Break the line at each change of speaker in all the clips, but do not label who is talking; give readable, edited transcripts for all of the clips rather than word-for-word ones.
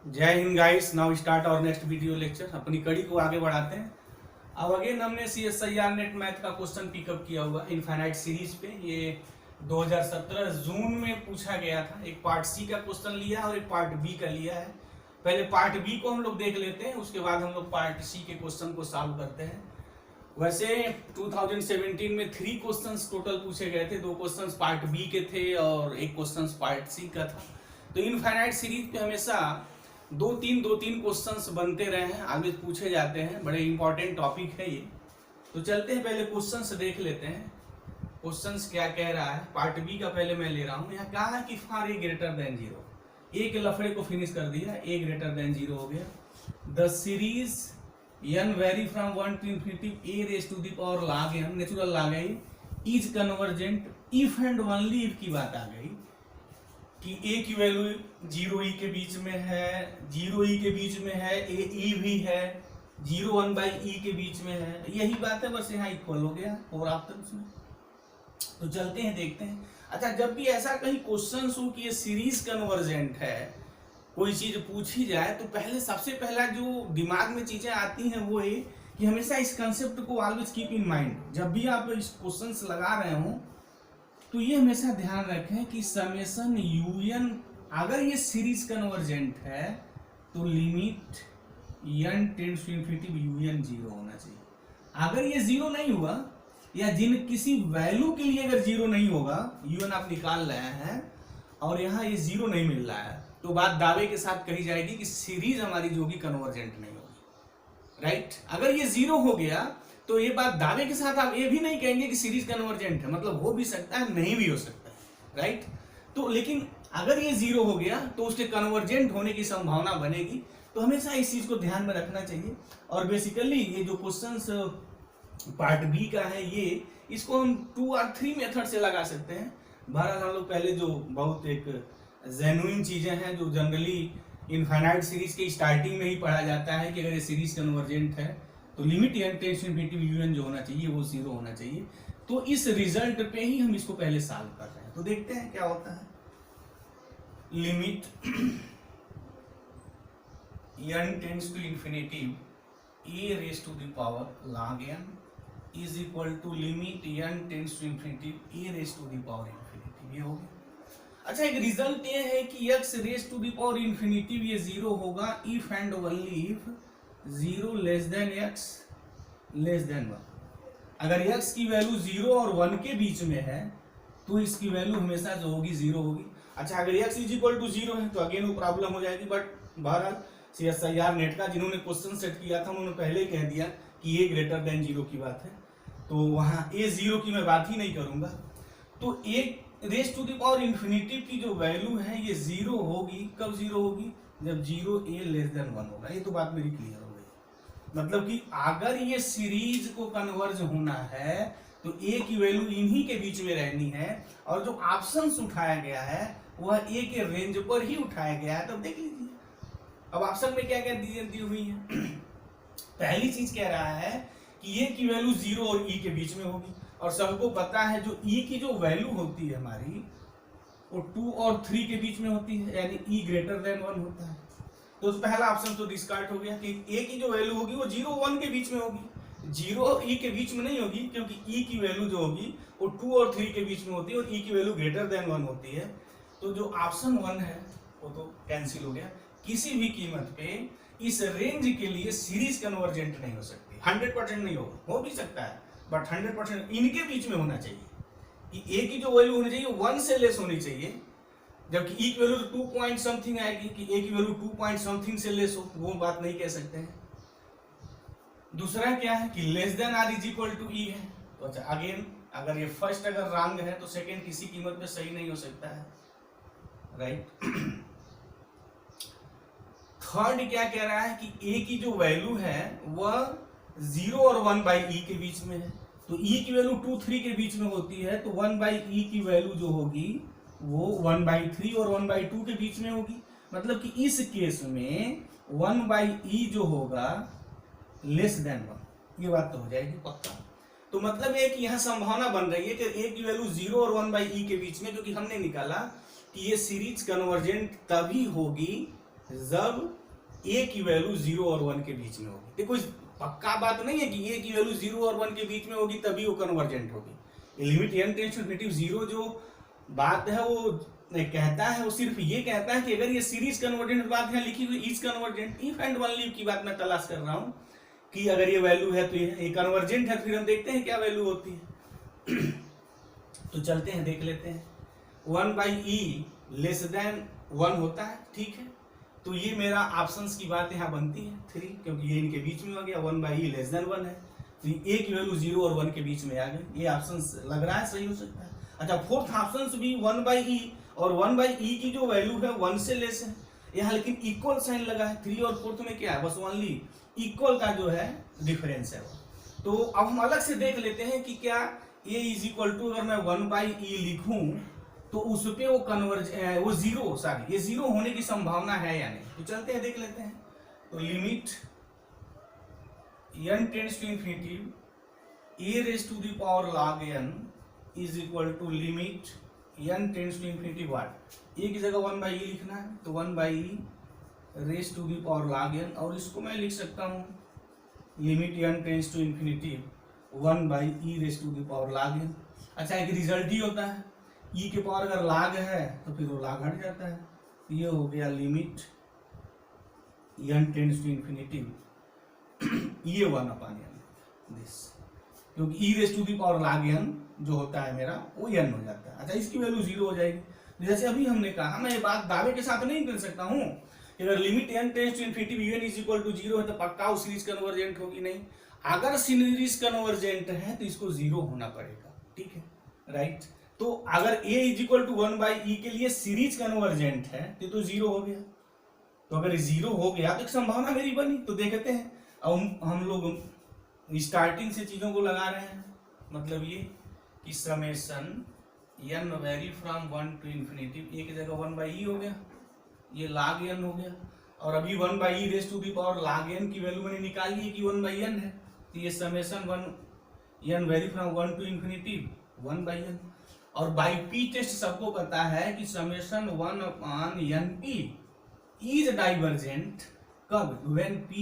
जय Hind guys. Now start और next video lecture. अपनी कड़ी को आगे बढ़ाते हैं। अब अगेन हमने CSIR नेट मैथ का क्वेश्चन पिकअप किया हुआ इनफाइनाइट सीरीज पे। ये 2017 जून में पूछा गया था। एक पार्ट सी का क्वेश्चन लिया और एक पार्ट बी का लिया है। पहले पार्ट बी को हम लोग देख लेते हैं, उसके बाद हम लोग पार्ट सी के क्वेश्चन को सॉल्व करते हैं। वैसे 2017 में 3 क्वेश्चंस टोटल पूछे गए थे। 2 क्वेश्चंस पार्ट बी के थे और एक क्वेश्चन पार्ट सी का था। तो इनफाइनाइट सीरीज पे हमेशा दो तीन क्वेश्चंस बनते रहे हैं, आगे पूछे जाते हैं। बड़े इंपॉर्टेंट टॉपिक है ये। तो चलते हैं, पहले क्वेश्चंस देख लेते हैं। क्वेश्चंस क्या कह रहा है। पार्ट बी का पहले मैं ले रहा हूं। यहाँ कहा है कि फॉर ए ग्रेटर देन 0, ए के लफड़े को फिनिश कर दिया। ए ग्रेटर देन 0 हो गया। The series n vary from 1 to infinity a raised to the power log n natural log n is convergent if and only if की बात आ गई कि a की वैल्यू 0e के बीच में है, 0e के बीच में है, a भी है, 0 1/e के बीच में है। यही बात है, बस यहाँ इक्वल हो गया और आफ्टर उसमें। तो चलते हैं, देखते हैं। अच्छा, जब भी ऐसा कहीं क्वेश्चन हो कि ये सीरीज कन्वर्जेंट है, कोई चीज पूछी जाए, तो पहले सबसे पहला जो दिमाग में चीजें आती हैं वो है कि हमेशा इस कंसेप्ट को ऑलवेज कीप इन माइंड। जब भी आप इस क्वेश्चंस लगा रहे हो तो ये हमेशा ध्यान रखें कि समेशन un, अगर ये सीरीज कन्वर्जेंट है तो limit n tends to infinity un 0 होना चाहिए। अगर ये 0 नहीं हुआ या जिन किसी वैल्यू के लिए अगर 0 नहीं होगा, un आप निकाल रहे हैं और यहाँ ये 0 नहीं मिल रहा है, तो बात दावे के साथ कही जाएगी कि सीरीज हमारी जो होगी कन्वर्जेंट नहीं होगी। राइट। अगर ये 0 हो गया तो ये बात दावे के साथ आप ये भी नहीं कहेंगे कि सीरीज कन्वर्जेंट है। मतलब हो भी सकता है, नहीं भी हो सकता है। राइट। तो लेकिन अगर ये 0 हो गया तो उसके कन्वर्जेंट होने की संभावना बनेगी। तो हमेशा इस चीज को ध्यान में रखना चाहिए। और बेसिकली ये जो क्वेश्चन पार्ट बी का है, ये इसको हम 2 और 3 मेथड से लगा सकते हैं। बहरहाल हम लोग पहले जो बहुत एक जेन्युइन चीजें हैं जो जनरली इनफाइनाइट सीरीज के स्टार्टिंग में ही पढ़ा जाता है कि अगर ये सीरीज कन्वर्जेंट है तो limit n tends to infinity un जो होना चाहिए वो 0 होना चाहिए। तो इस रिजल्ट पे ही हम इसको पहले सॉल्व कर रहे हैं। तो देखते हैं क्या होता है। Limit n tends to infinity a raise to the power log n is equal to limit n tends to infinity a raise to the power infinity. ये हो गया। अच्छा, एक रिजल्ट ये है कि x raise to the power infinity ये 0 होगा if and only if 0 less than x less than 1। अगर x की वैल्यू 0 और 1 के बीच में है तो इसकी वैल्यू हमेशा जो होगी 0 होगी। अच्छा, अगर x इज इक्वल टू 0 है तो अगेन वो प्रॉब्लम हो जाएगी। बट बहरहाल CSIR नेट का जिन्होंने क्वेश्चन सेट किया था उन्होंने पहले ही कह दिया कि ये ग्रेटर देन 0 की बात है, तो वहां a 0 की मैं बात ही नहीं करूंगा। तो a raise to the power infinity की जो वैल्यू है ये 0 होगी। कब 0 होगी? जब 0 a लेस देन 1 होगा। ये तो बात मेरी क्लियर हो गई। मतलब कि अगर ये सीरीज को कन्वर्ज होना है तो a की वैल्यू इन्हीं के बीच में रहनी है। और जो ऑप्शंस उठाया गया है वह a के रेंज पर ही उठाया गया है। तब देख लीजिए अब ऑप्शन में क्या क्या दी हुई है। पहली चीज कह रहा है कि a की वैल्यू 0 और e के बीच में होगी। और सबको पता है जो e की जो वैल्यू होती है हमारी वो 2 और 3 के बीच में होती है, यानी e ग्रेटर देन 1 होता है। तो पहला ऑप्शन तो डिस्कार्ड हो गया कि a की जो वैल्यू होगी वो 0 1 के बीच में होगी। 0 और e के बीच में नहीं होगी, क्योंकि e की वैल्यू जो होगी वो 2 और 3 के बीच में होती है और e की वैल्यू ग्रेटर देन 1 होती है। तो जो ऑप्शन 1 है वो तो कैंसिल हो गया। किसी भी कीमत पे इस रेंज के लिए सीरीज कन्वर्जेंट नहीं हो सकती। 100% नहीं होगा, हो भी सकता है बट 100% इनके बीच में होना चाहिए कि a की जो वैल्यू होनी चाहिए 1 से लेस होनी चाहिए, जबकि e की वैल्यू 2 पॉइंट समथिंग आएगी कि a की वैल्यू 2 पॉइंट समथिंग से लेस हो, वो बात नहीं कह सकते हैं। दूसरा क्या है कि less than or is equal to e है। तो अच्छा, अगेन अगर ये फर्स्ट अगर रॉन्ग है तो सेकंड किसी कीमत पे सही नहीं हो सकता है। राइट। थर्ड क्या कह रहा है कि a की जो वैल्यू है वह 0 और 1/e के बीच में है। तो e की वैल्यू 2 3 के बीच में होती है, तो 1/e की वैल्यू जो होगी वो 1/3 और 1/2 के बीच में होगी। मतलब कि इस केस में 1/e जो होगा लेस देन 1। ये बात तो हो जाएगी पक्का। तो मतलब ये कि यहाँ संभावना बन रही है कि a की वैल्यू 0 और 1/e के बीच में, जो कि हमने निकाला कि ये सीरीज कन्वर्जेंट तभी होगी जब ए की वैल्यू 0 और 1 के बीच में होगी। देखो इस पक्का बात नहीं है कि ए की वैल्यू 0 और 1 के बीच में होगी तभी वो कन्वर्जेंट होगी। Limit n tends to infinity 0 जो बात है वो कहता है, वो सिर्फ ये कहता है कि अगर ये सीरीज कन्वर्जेंट बात यहाँ लिखी हुई is convergent, if and only की बात मैं तलाश कर रहा हूँ कि अगर ये वैल्यू है तो ये कन्वर्जेंट है, फिर हम देखते हैं क्या वैल्यू होती है। तो चलते हैं देख लेते हैं। 1/e लेस देन 1 होता है, ठीक है। तो ये मेरा ऑप्शंस की बात यहाँ बनती है 3, क्योंकि ये इनके बीच में हो गया। 1/e लेस देन 1 है, तो ए की वैल्यू 0 और 1 के बीच में आ गई। ये ऑप्शंस लग रहा है सही हो सकता है। अच्छा, फोर्थ ऑप्शंस भी 1/e, और 1/e की जो वैल्यू है 1 से लेस है यहाँ, लेकिन इक्वल साइन लगा है। 3 और 4 में क्या है, बस ओनली इक्वल का जो है डिफरेंस है वो। तो अब हम अलग से देख लेते हैं कि क्या a इज इक्वल टू, अगर मैं 1/e लिखूं तो उस पे वो वो 0 सॉरी ये 0 होने की संभावना है या नहीं। तो चलते हैं देख लेते हैं। तो limit n tends to infinity a raise to the power log n is equal to limit n tends to infinity what, a की जगह 1/e लिखना है तो 1/e raise to the power log n, और इसको मैं लिख सकता हूँ limit n tends to infinity 1/e raise to the power log n। अच्छा, एक रिजल्ट ही होता है e के पावर अगर log है तो फिर वो log हट जाता है। ये हो गया limit n tends to infinity ये 1/n दिस, क्योंकि e raise to the power log n जो होता है मेरा वो n हो जाता है। अच्छा, इसकी वैल्यू 0 हो जाएगी। जैसे अभी हमने कहा, मैं ये बात दावे के साथ नहीं कर सकता हूँ कि अगर limit n tends to infinity n is equal to 0 है तो पक्का वो सीरीज कन्वर्जेंट होगी, नहीं। अगर सीरीज कन्वर्जेंट है तो इसको 0 होना पड़ेगा, ठीक है, राइट। तो अगर a is equal to 1/e के लिए सीरीज कन्वर्जेंट है तो 0 हो गया। तो अगर 0 हो गया तो एक संभावना मेरी बनी। तो देखते हैं, अब हम लोग स्टार्टिंग से चीजों को लगा रहे हैं। मतलब ये कि summation n vary from 1 to infinity, a की जगह 1/e हो गया, ये log n हो गया, और अभी 1/e raise to the power log n की वैल्यू मैंने निकाली है कि 1/n है। तो ये summation n vary from 1 to infinity 1/n, और बाई पी टेस्ट सबको पता है कि समेशन 1/np इज डाइवर्जेंट कब, when p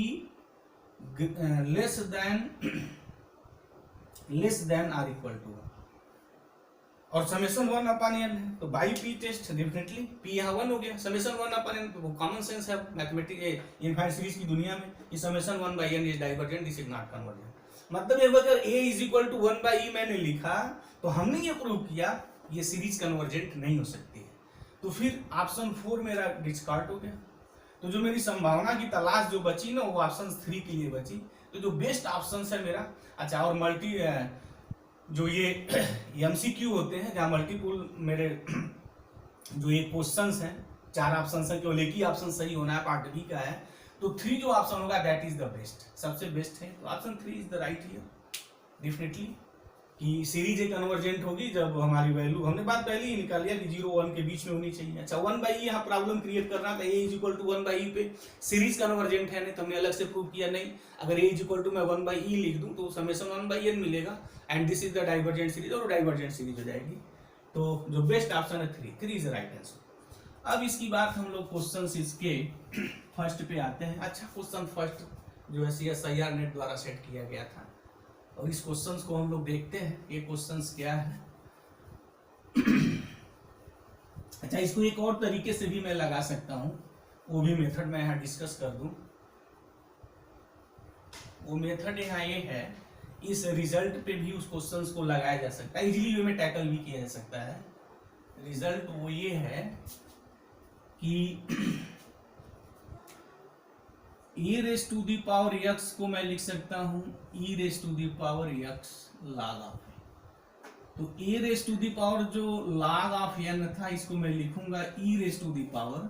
less than or equal to 1, और समेशन 1/n है। तो by p test definitely p यहाँ 1 हो गया, समेशन 1/n तो कॉमन सेंस है मैथमेटिक्स इनफाइनाइट सीरीज की दुनिया में कि summation 1/n is divergent, this is not convergent. मतलब अगर a is equal to 1/e मैंने लिखा तो हमने ये प्रूव किया ये सीरीज कन्वर्जेंट नहीं हो सकती है। तो फिर ऑप्शन 4 मेरा डिस्कार्ड हो गया। तो जो मेरी संभावना की तलाश जो बची ना वो ऑप्शन 3 के लिए बची। तो जो बेस्ट ऑप्शन है मेरा, अच्छा, और मल्टी जो ये MCQ होते हैं जहाँ मल्टीपल मेरे जो ये क्वेश्चंस हैं 4 ऑप्शन है, केवल एक ही ऑप्शन सही होना है, पार्ट बी का है। तो 3 जो ऑप्शन होगा दैट इज द बेस्ट, सबसे बेस्ट है। तो option 3 is the right here definitely, कि सीरीज एक कन्वर्जेंट होगी जब हमारी वैल्यू, हमने बात पहले ही निकाल लिया कि 0 1 के बीच में होनी चाहिए। अच्छा, 1/e यहाँ प्रॉब्लम क्रिएट करना था, a is equal to 1/e पे सीरीज कन्वर्जेंट है नहीं, तो हमने अलग से प्रूव किया नहीं। अगर a इज इक्वल टू मैं 1/e लिख दूं तो समेशन 1/n मिलेगा, and this is the divergent series, और डाइवर्जेंट सीरीज हो जाएगी। तो जो बेस्ट ऑप्शन है 3 इज द राइट आंसर। अब इसकी बात हम लोग क्वेश्चन इसके फर्स्ट पे आते हैं। अच्छा, क्वेश्चन फर्स्ट जो है CSIR नेट द्वारा सेट किया गया था, और इस क्वेश्चंस को हम लोग देखते हैं ये क्वेश्चंस क्या है। अच्छा, इसको एक और तरीके से भी मैं लगा सकता हूं, वो भी मेथड मैं यहाँ डिस्कस कर दूं। वो मेथड यहाँ ये है, इस रिजल्ट पे भी उस क्वेश्चंस को लगाया जा सकता है, इजीली वे में टैकल भी किया जा सकता है। रिजल्ट वो ये है कि e raise to the power x को मैं लिख सकता हूं e raise to the power x log of n। तो e raise to the power जो log ऑफ n था इसको मैं लिखूंगा e raise to the power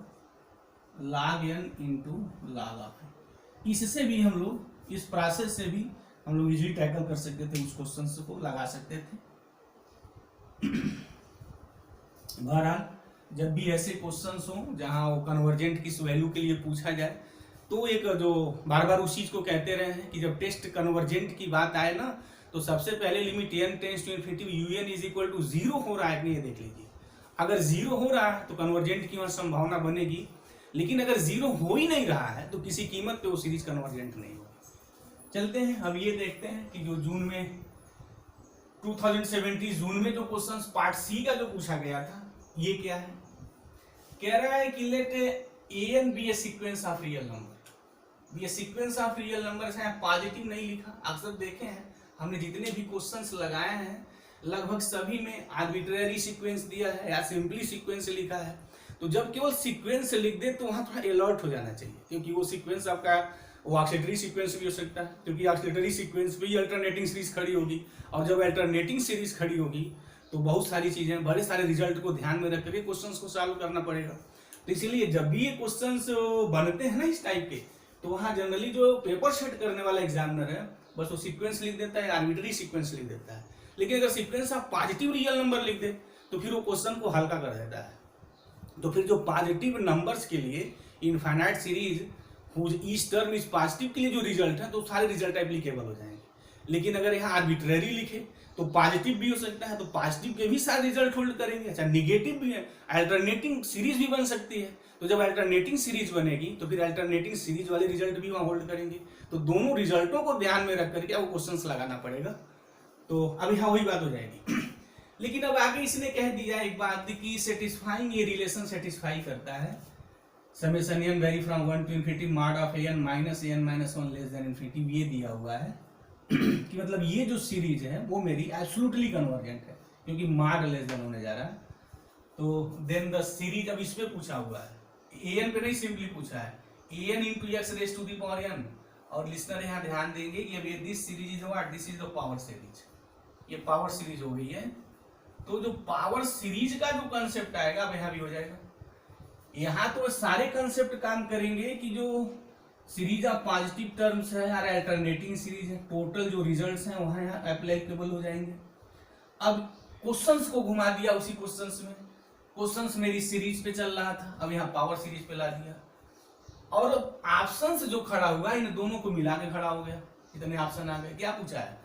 log n into log of n। इससे भी हम लोग, इस प्रोसेस से भी हम लोग इजीली टैकल कर सकते थे, उस क्वेश्चन को लगा सकते थे। बहरहाल जब भी ऐसे क्वेश्चंस हो जहां वो कन्वर्जेंट किस वैल्यू के लिए पूछा जाए, तो एक जो बार बार उस चीज को कहते रहे हैं कि जब टेस्ट कन्वर्जेंट की बात आए ना तो सबसे पहले limit n tends to infinity un is equal to 0 हो रहा है कि नहीं, ये देख लीजिए। अगर 0 हो रहा है तो कन्वर्जेंट की वहां संभावना बनेगी। लेकिन अगर जीरो हो ही नहीं रहा है तो किसी कीमत पे वो सीरीज कन्वर्जेंट नहीं होगी। चलते हैं अब ये देखते हैं कि जो जून में 2017 जून में जो क्वेश्चंस पार्ट सी का जो पूछा गया था ये क्या है। कह रहा है कि let a n be a sequence of real number. ये सीक्वेंस ऑफ रियल नंबर है, पॉजिटिव नहीं लिखा। अक्सर देखे हैं हमने जितने भी क्वेश्चंस लगाए हैं लगभग सभी में आर्बिट्रेरी सीक्वेंस दिया है या सिंपली सीक्वेंस लिखा है। तो जब केवल सीक्वेंस लिख दे तो वहां थोड़ा अलर्ट हो जाना चाहिए, क्योंकि वो सीक्वेंस आपका वो ऑक्सीलरी सीक्वेंस भी हो सकता है, क्योंकि ऑक्सीलरी सीक्वेंस पे ही अल्टरनेटिंग सीरीज खड़ी होगी, और जब अल्टरनेटिंग सीरीज खड़ी होगी तो बहुत सारी चीजें, बड़े सारे रिजल्ट को ध्यान में रख करके क्वेश्चंस को सॉल्व करना पड़ेगा। तो इसीलिए जब भी ये क्वेश्चंस बनते हैं ना इस टाइप के, तो वहां जनरली जो पेपर सेट करने वाला एग्जामिनर है बस वो सीक्वेंस लिख देता है, आर्बिट्रेरी सीक्वेंस लिख देता है। लेकिन अगर सीक्वेंस आप पॉजिटिव रियल नंबर लिख दे तो फिर वो क्वेश्चन को हल्का कर देता है। तो फिर जो पॉजिटिव नंबर्स के लिए infinite series whose each term is positive के लिए जो रिजल्ट है तो सारे रिजल्ट एप्लीकेबल हो जाएंगे। लेकिन अगर यहाँ आर्बिट्रेरी लिखे तो पॉजिटिव भी हो सकता है, तो पॉजिटिव के भी सारे रिजल्ट होल्ड करेंगे। अच्छा, निगेटिव भी है, अल्टरनेटिंग सीरीज भी बन सकती है। तो जब अल्टरनेटिंग सीरीज बनेगी तो फिर अल्टरनेटिंग सीरीज वाले रिजल्ट भी वहां होल्ड करेंगे। तो दोनों रिजल्टों को ध्यान में रख करके वो क्वेश्चंस लगाना पड़ेगा। तो अब यहाँ वही बात हो जाएगी। लेकिन अब आगे इसने कह दिया एक बात कि सेटिस्फाइंग ये रिलेशन सेटिस्फाई करता है summation n vary from 1 to infinity mod of an minus an minus 1 less than infinity. ये दिया हुआ है कि मतलब ये जो सीरीज है वो मेरी एब्सोल्युटली कन्वर्जेंट है, क्योंकि मॉड लेस देन होने जा रहा है। तो देन द सीरीज अब इस पे पूछा हुआ है, an पे नहीं सिंपली पूछा है, an into x raised to the power n। और लिसनर यहाँ ध्यान देंगे कि अब ये this series is what, this is the power series, ये पावर सीरीज हो गई है। तो जो पावर सीरीज का जो कंसेप्ट आएगा अब यहाँ भी हो जाएगा। यहाँ तो सारे कंसेप्ट काम करेंगे कि जो सीरीज ऑफ पॉजिटिव टर्म्स है और अल्टरनेटिंग सीरीज है, टोटल जो रिजल्ट्स हैं वहां यहाँ एप्लीकेबल हो जाएंगे। अब क्वेश्चंस को घुमा दिया उसी क्वेश्चंस में, क्वेश्चंस मेरी सीरीज पे चल रहा था, अब यहाँ पावर सीरीज पे ला दिया। और ऑप्शंस जो खड़ा हुआ इन दोनों को मिला के खड़ा हो गया, इतने ऑप्शन आ गए। क्या पूछा है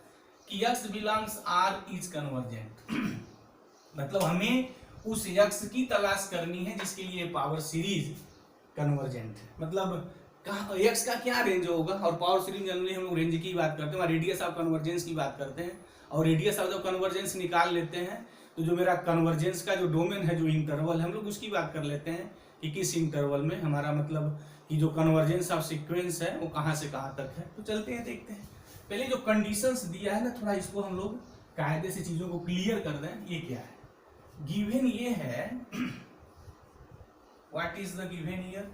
कि x belongs r is convergent. मतलब हमें उस x की तलाश करनी है जिसके लिए पावर सीरीज कन्वर्जेंट है। मतलब x का क्या रेंज होगा, और पावर सीरीज जनरली हम लोग रेंज की बात करते हैं, रेडियस ऑफ कन्वर्जेंस की बात करते हैं। और रेडियस ऑफ जब कन्वर्जेंस निकाल लेते हैं तो जो मेरा कन्वर्जेंस का जो डोमेन है, जो इंटरवल है, हम लोग उसकी बात कर लेते हैं कि किस इंटरवल में हमारा मतलब कि जो कन्वर्जेंस ऑफ सीक्वेंस है वो कहाँ से कहाँ तक है। तो चलते हैं देखते हैं। पहले जो कंडीशंस दिया है ना, थोड़ा इसको हम लोग कायदे से चीजों को क्लियर कर दें। ये क्या है गिवन, ये है what is the given here,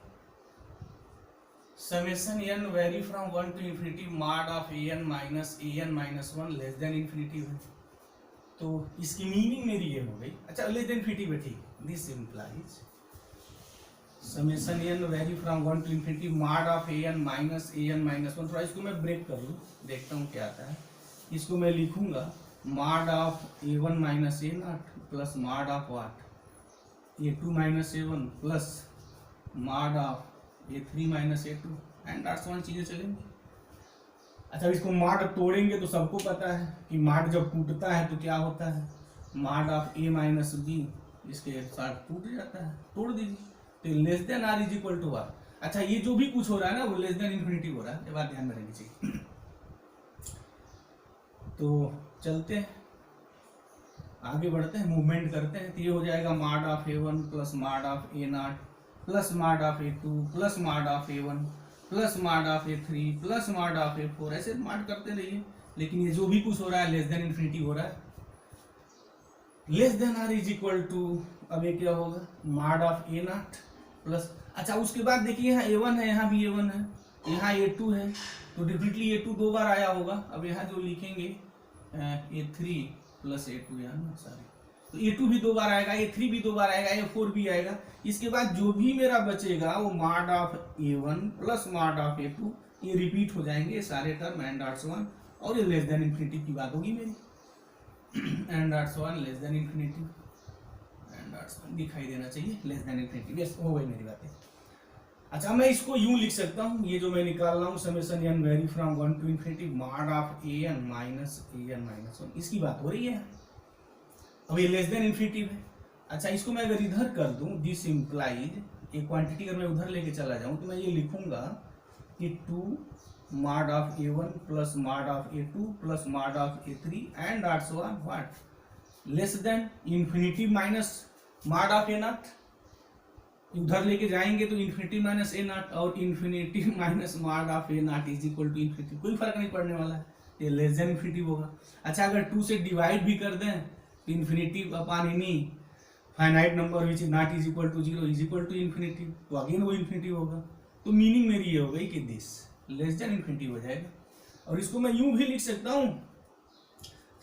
summation n vary from 1 to infinity mod of an minus 1 less than infinity है। तो इसकी मीनिंग मेरी ये हो गई, अच्छा लेस देन इन्फिनिटी में ठीक, this implies summation n vary from 1 to infinity mod of an minus 1। थोड़ा इसको मैं ब्रेक कर लूँ, देखता हूँ क्या आता है। इसको मैं लिखूंगा mod of a1 minus a0 plus mod of what a2 minus a1 plus mod of a3 minus a2 and that's one चीजें चलेंगी। अच्छा, इसको mod तोड़ेंगे तो सबको पता है कि mod जब टूटता है तो क्या होता है, mod of a minus b इसके साथ टूट जाता है, तोड़ दीजिए। तो less than or is equal to r. अच्छा, ये जो भी कुछ हो रहा है ना वो लेस देन इन्फिनिटी हो रहा है, ये बात ध्यान में रखनी चाहिए। तो चलते हैं आगे बढ़ते हैं, मूवमेंट करते हैं। तो ये हो जाएगा mod of a1 plus mod of a0 plus mod of a2 plus mod of a1 plus mod of a3 plus mod of a4, ऐसे mod करते रहिए। लेकिन ये जो भी कुछ हो रहा है लेस देन इन्फिनिटी हो रहा है, less than or is equal to, अब ये क्या होगा mod of a0 प्लस, अच्छा उसके बाद देखिए यहाँ a1 है, यहाँ भी a1 है, यहाँ a2 है, तो डेफिनेटली a2 दो बार आया होगा। अब यहाँ जो लिखेंगे a3 प्लस a2, यहाँ सॉरी, तो a2 भी दो बार आएगा, a3 भी दो बार आएगा, a4 भी आएगा। इसके बाद जो भी मेरा बचेगा वो mod of a1 plus mod of a2, ये रिपीट हो जाएंगे ये सारे टर्म एंड डॉट्स वन, और ये लेस देन इन्फिनिटी की बात होगी मेरी, and dots one less than infinity, and dots one दिखाई देना चाहिए लेस देन इन्फिनिटी। बस हो गई मेरी बातें। अच्छा, मैं इसको यूं लिख सकता हूं, ये जो मैं निकाल रहा हूं summation n vary from 1 to infinity mod of an minus 1, इसकी बात हो रही है। अब ये लेस देन इन्फिनिटी है। अच्छा, इसको मैं अगर इधर कर दूं, दिस इंप्लाइज एक क्वांटिटी अगर मैं उधर लेके चला जाऊं तो मैं ये लिखूंगा कि 2 mod of a1 plus mod of a2 plus mod of a3 and so on what less than infinity minus mod of a naught। उधर लेके जाएंगे तो इन्फिनिटी माइनस ए नॉट और infinity minus mod of a naught is equal to infinity, कोई फर्क नहीं पड़ने वाला है, ये लेस देन इन्फिनिटी होगा। अच्छा अगर 2 से डिवाइड भी कर दें तो infinity upon any finite number which is not is equal to 0 is equal to infinity, तो अगेन वो इन्फिनिटी होगा। तो मीनिंग मेरी ये हो गई कि दिस लेस देन इन्फिनिटी हो जाएगा। और इसको मैं यूं भी लिख सकता हूं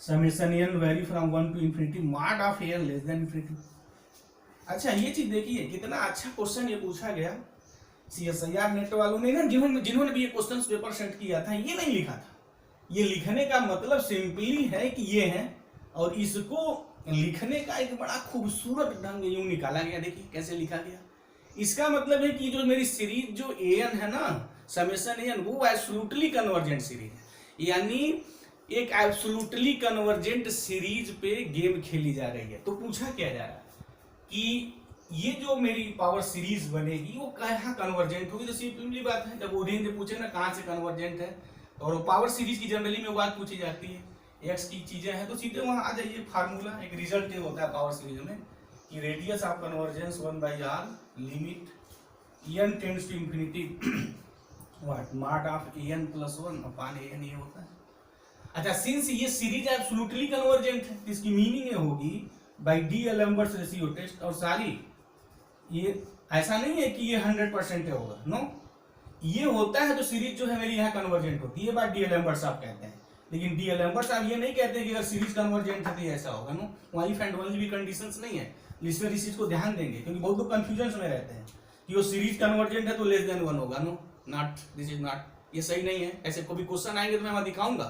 summation n vary from 1 to infinity mod of n less than infinity. अच्छा ये चीज देखिए कितना अच्छा क्वेश्चन ये पूछा गया CSIR नेट वालों ने ना, जिन्होंने भी ये क्वेश्चन पेपर सेट किया था, ये नहीं लिखा था। ये लिखने का मतलब सिंपली है कि ये है, और इसको लिखने का एक बड़ा खूबसूरत ढंग यूं निकाला गया। देखिए कैसे लिखा गया। इसका मतलब है कि जो मेरी सीरीज जो an है ना, समेशन an, वो एब्सोल्युटली कन्वर्जेंट सीरीज है, यानी एक एब्सोल्युटली कन्वर्जेंट सीरीज पे गेम खेली जा रही है। तो पूछा क्या जा रहा है कि ये जो मेरी पावर सीरीज बनेगी वो कहाँ कन्वर्जेंट होगी। तो सिंपली बात है, जब ओरिजिन पूछे ना कहाँ से कन्वर्जेंट है, और पावर सीरीज की जनरली में बात पूछी जाती है, एक्स की चीजें हैं तो सीधे वहां आ जाइए। फार्मूला एक रिजल्ट ये होता है पावर सीरीज में कि radius of convergence 1/r limit n tends to infinity what mod of an plus 1 upon an ये होता है। अच्छा सिंस ये सीरीज एब्सोल्युटली कन्वर्जेंट है तो इसकी मीनिंग ये होगी बाय D-Alembert रेशियो टेस्ट। और सारी ये ऐसा नहीं है कि ये 100% होगा, नो, ये होता है तो सीरीज जो है मेरी यहाँ कन्वर्जेंट होती है, ये बात D-Alembert साहब कहते हैं। लेकिन D-Alembert साहब ये नहीं कहते कि अगर सीरीज कन्वर्जेंट है तो ऐसा होगा, नो, वहाँ इफ एंड ओनली भी कंडीशंस नहीं है। इसमें इस चीज को ध्यान देंगे क्योंकि बहुत लोग कंफ्यूजन में रहते हैं कि वो सीरीज कन्वर्जेंट है तो लेस देन 1 होगा, no, not, this is not, ये सही नहीं है। ऐसे कोई क्वेश्चन आएंगे तो मैं वहां दिखाऊंगा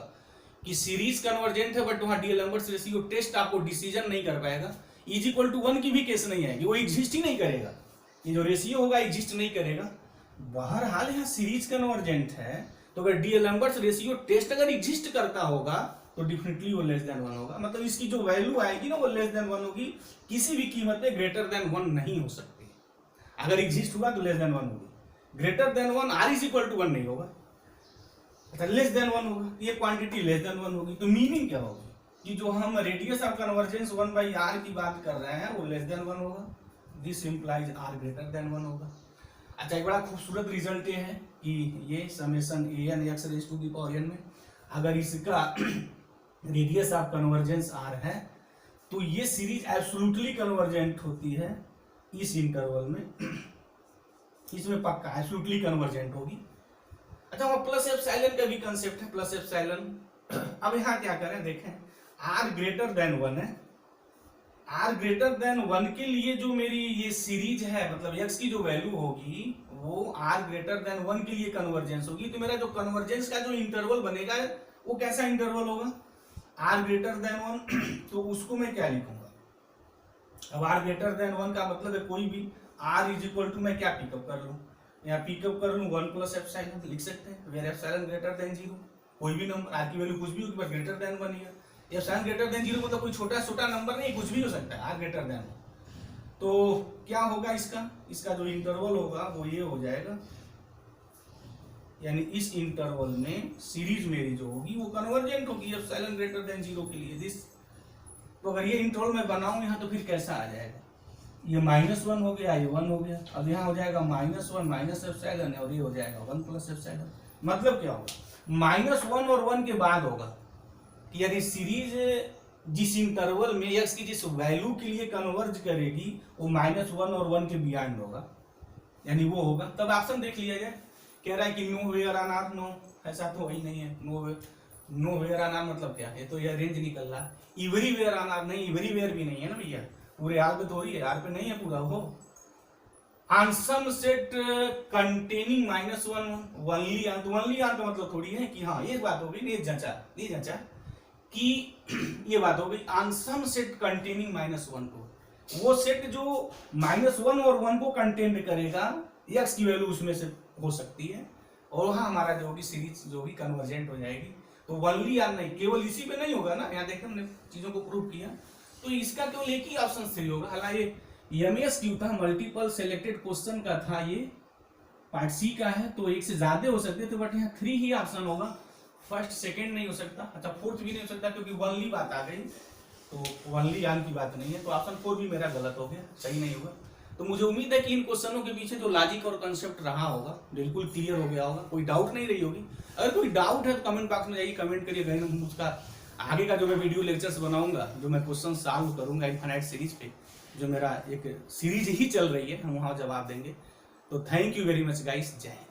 कि सीरीज कन्वर्जेंट है बट वहां D-Alembert रेशियो टेस्ट आपको डिसीजन नहीं कर पाएगा। इज इक्वल टू 1 की भी केस नहीं आएगी, वो एग्जिस्ट ही नहीं करेगा, ये जो रेशियो होगा एग्जिस्ट नहीं करेगा। बहरहाल यहाँ सीरीज कन्वर्जेंट है तो अगर D-Alembert रेशियो टेस्ट अगर एग्जिस्ट करता होगा तो डेफिनेटली वो लेस देन 1 होगा। मतलब इसकी जो वैल्यू आएगी ना वो लेस देन 1 होगी, किसी भी कीमत पे ग्रेटर देन 1 नहीं हो सकती। अगर एग्जिस्ट हुआ तो लेस देन 1 होगी, greater than 1 r is equal to 1 नहीं होगा, अच्छा लेस देन 1 होगा, ये क्वांटिटी लेस देन 1 होगी। तो मीनिंग क्या होगी कि जो हम रेडियस ऑफ कन्वर्जेंस 1/r की बात कर रहे हैं वो लेस देन 1 होगा, this implies r greater than 1 होगा। अच्छा एक बड़ा खूबसूरत रिजल्ट ये है कि ये summation an x raise to the power n में अगर इसका रेडियस ऑफ कन्वर्जेंस r है तो ये सीरीज एब्सोल्युटली कन्वर्जेंट होती है इस इंटरवल में, इसमें पक्का एब्सोल्युटली कन्वर्जेंट होगी। अच्छा वहाँ प्लस एप्सिलॉन का भी कंसेप्ट है, प्लस एप्सिलॉन। अब यहाँ क्या करें, देखें r ग्रेटर देन 1 है, r ग्रेटर देन 1 के लिए जो मेरी ये सीरीज है मतलब x की जो वैल्यू होगी वो r ग्रेटर देन 1 के लिए कन्वर्जेंस होगी। तो मेरा जो कन्वर्जेंस का जो इंटरवल बनेगा वो कैसा इंटरवल होगा, r ग्रेटर देन 1। तो उसको मैं क्या लिखूंगा, अब r ग्रेटर देन 1 का मतलब है कोई भी r इज इक्वल टू मैं क्या पिकअप कर लूं, यहाँ पिकअप कर लूं 1 प्लस एप्सिलॉन लिख सकते हैं, वेयर एप्सिलॉन ग्रेटर देन 0, कोई भी नंबर r की वैल्यू कुछ भी होगी बस ग्रेटर देन 1 है। एप्सिलॉन ग्रेटर देन 0 मतलब कोई छोटा नंबर नहीं, कुछ भी हो सकता है, r ग्रेटर देन 1। तो क्या होगा इसका जो इंटरवल होगा वो ये हो जाएगा, यानी इस इंटरवल में सीरीज मेरी जो होगी वो कन्वर्जेंट होगी एप्सिलॉन ग्रेटर देन 0 के लिए दिस। तो अगर ये इंटरवल मैं बनाऊं यहाँ तो फिर कैसा आ जाएगा, ये -1 हो गया, ये 1 हो गया, अब यहाँ हो जाएगा -1 माइनस एप्सिलॉन और ये हो जाएगा 1 प्लस एप्सिलॉन। मतलब क्या होगा, -1 और 1 के बाद होगा कि यदि सीरीज जिस इंटरवल में x की जिस वैल्यू के लिए कन्वर्ज करेगी वो -1 और 1 के बियॉन्ड होगा, यानी वो होगा। तब ऑप्शन देख लिया जाए, कह रहा है कि nowhere on R, no ऐसा तो वही नहीं है, नो वेयर ऑन आर मतलब क्या है, तो यह रेंज निकल रहा है। इवरी वेयर ऑन आर नहीं, इवरी वेयर भी नहीं है ना भैया, पूरे आर पे थोड़ी है, आर पे नहीं है पूरा वो। On some set containing -1 only on, तो ओनली ऑन का मतलब थोड़ी है कि हाँ ये बात हो गई, नहीं जंचा कि ये बात हो गई ऑन सम सेट कंटेनिंग -1 को, वो सेट जो -1 और 1 को कंटेन करेगा, x की वैल्यू उसमें से हो सकती है, और वहां हमारा जो होगी सीरीज जो होगी कन्वर्जेंट हो जाएगी। तो ओनली ऑन नहीं, केवल इसी पे नहीं होगा ना, यहाँ देखिए हमने चीजों को प्रूव किया, तो इसका केवल एक ही ऑप्शन सही होगा। हालांकि MSQ था, मल्टीपल सिलेक्टेड क्वेश्चन का था, ये पार्ट सी का है, तो एक से ज्यादा हो सकते थे, बट यहाँ 3 ही ऑप्शन होगा, फर्स्ट सेकंड नहीं हो सकता, अच्छा फोर्थ भी नहीं हो सकता, क्योंकि वनली बात आ गई, तो वनली यान की बात नहीं है, तो ऑप्शन 4 भी मेरा गलत हो गया, सही नहीं होगा। तो मुझे उम्मीद है कि इन क्वेश्चनों के पीछे जो लॉजिक और कंसेप्ट रहा होगा बिल्कुल क्लियर हो गया होगा, कोई डाउट नहीं रही होगी। अगर कोई डाउट है तो कमेंट बॉक्स में जाइए, कमेंट करिए, कहीं उसका आगे का जो मैं वीडियो लेक्चर्स बनाऊंगा, जो मैं क्वेश्चन सॉल्व करूंगा इनफाइनाइट सीरीज पे, जो मेरा एक सीरीज ही चल रही है, हम वहाँ जवाब देंगे। तो thank you very much guys, जय हिंद।